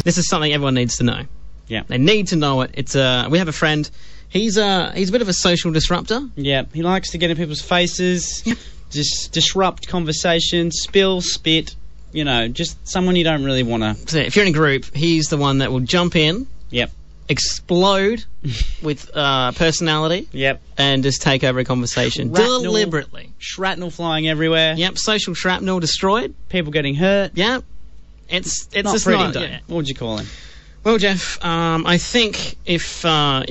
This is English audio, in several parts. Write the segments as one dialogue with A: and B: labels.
A: This is something everyone needs to know.
B: Yeah.
A: They need to know it. It's we have a friend. He's a bit of a social disruptor.
B: Yeah, he likes to get in people's faces, just disrupt conversation, spill, spit, you know, just someone you don't really want to...
A: So if you're in a group, he's the one that will jump in,
B: Yep.
A: explode with personality,
B: Yep.
A: and just take over a conversation
B: Shrapnel.
A: deliberately.
B: Shrapnel flying everywhere.
A: Yep, social shrapnel destroyed.
B: People getting hurt.
A: Yep. It's
B: Not
A: just
B: pretty,
A: not...
B: though.
A: Yeah.
B: What would you call him?
A: Well, Jeff, I think if we're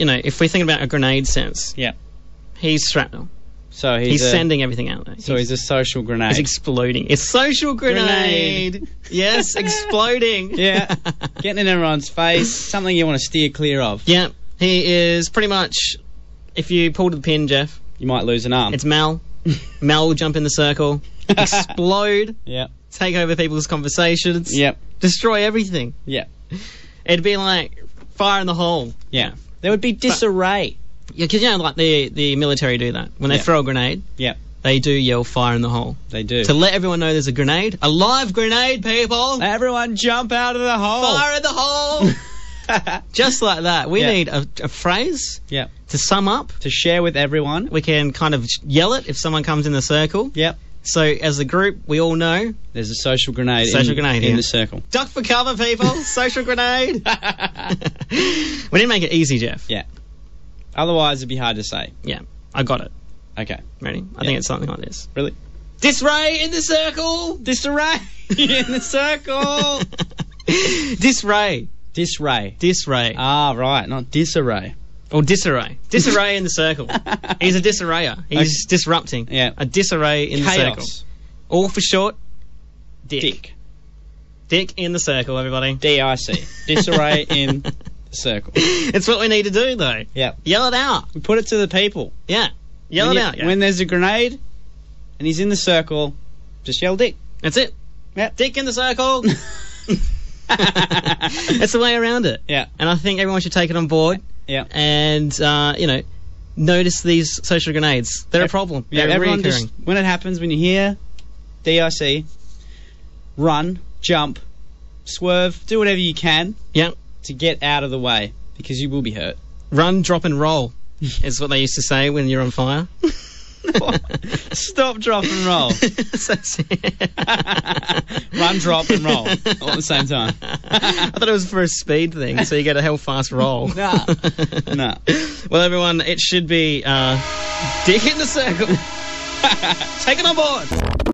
A: thinking about a grenade sense,
B: Yeah.
A: he's shrapnel.
B: So
A: He's sending everything out there.
B: So he's a social grenade.
A: He's exploding. It's social grenade. Yes, exploding.
B: Yeah. Getting in everyone's face. Something you want to steer clear of.
A: Yeah, he is pretty much, if you pull to the pin, Jeff,
B: You might lose an arm.
A: it's Mel. Mel will jump in the circle, explode,
B: Yep.
A: take over people's conversations,
B: Yep.
A: destroy everything.
B: Yep.
A: It'd be like fire in the hole.
B: Yeah. There would be disarray.
A: Yeah, because, like the military do that. When they
B: Yeah.
A: throw a grenade,
B: Yep.
A: they do yell fire in the hole.
B: They do.
A: To let everyone know there's a grenade. A live grenade, people!
B: Everyone jump out of the hole.
A: Fire in the hole! Just like that. We
B: Yeah.
A: need a phrase
B: Yep.
A: to sum up.
B: To share with everyone.
A: We can kind of yell it if someone comes in the circle.
B: Yep.
A: So as a group, we all know.
B: There's a social grenade.
A: Social grenade,
B: in
A: yeah.
B: the circle.
A: Duck for cover, people! Social grenade! We didn't make it easy, Jeff.
B: Yeah. Otherwise, it'd be hard to say.
A: Yeah, I got it.
B: Okay.
A: Ready? I think it's something like this.
B: Really?
A: Disarray in the circle!
B: Disarray in the circle.
A: Disarray.
B: Disarray.
A: Disarray.
B: Ah, right. Not disarray.
A: Or disarray. Disarray in the circle. He's a disarrayer. He's disrupting.
B: Yeah.
A: A disarray in the circle.
B: Chaos.
A: All for short, Dick.
B: Dick.
A: Dick in the circle, everybody.
B: D.I.C. Disarray in the circle.
A: It's what we need to do, though.
B: Yeah.
A: Yell it out.
B: We put it to the people.
A: Yeah. Yell
B: when
A: it out. Yeah.
B: When there's a grenade and he's in the circle, just yell Dick.
A: That's it.
B: Yeah.
A: Dick in the circle. That's the way around it.
B: Yeah.
A: And I think everyone should take it on board.
B: Yeah.
A: And, notice these social grenades. They're a problem.
B: Yeah,
A: They're
B: everyone
A: reoccurring.
B: just, when it happens, when you hear D.I.C, run, jump, swerve, do whatever you can
A: Yeah.
B: to get out of the way, because you will be hurt.
A: Run, drop, and roll is what they used to say when you're on fire.
B: Stop, drop, and roll. Run, drop, and roll all at the same time.
A: I thought it was for a speed thing, so you get a hell fast roll.
B: Nah. Nah.
A: Well, everyone, it should be Dick in the circle. Take it on board.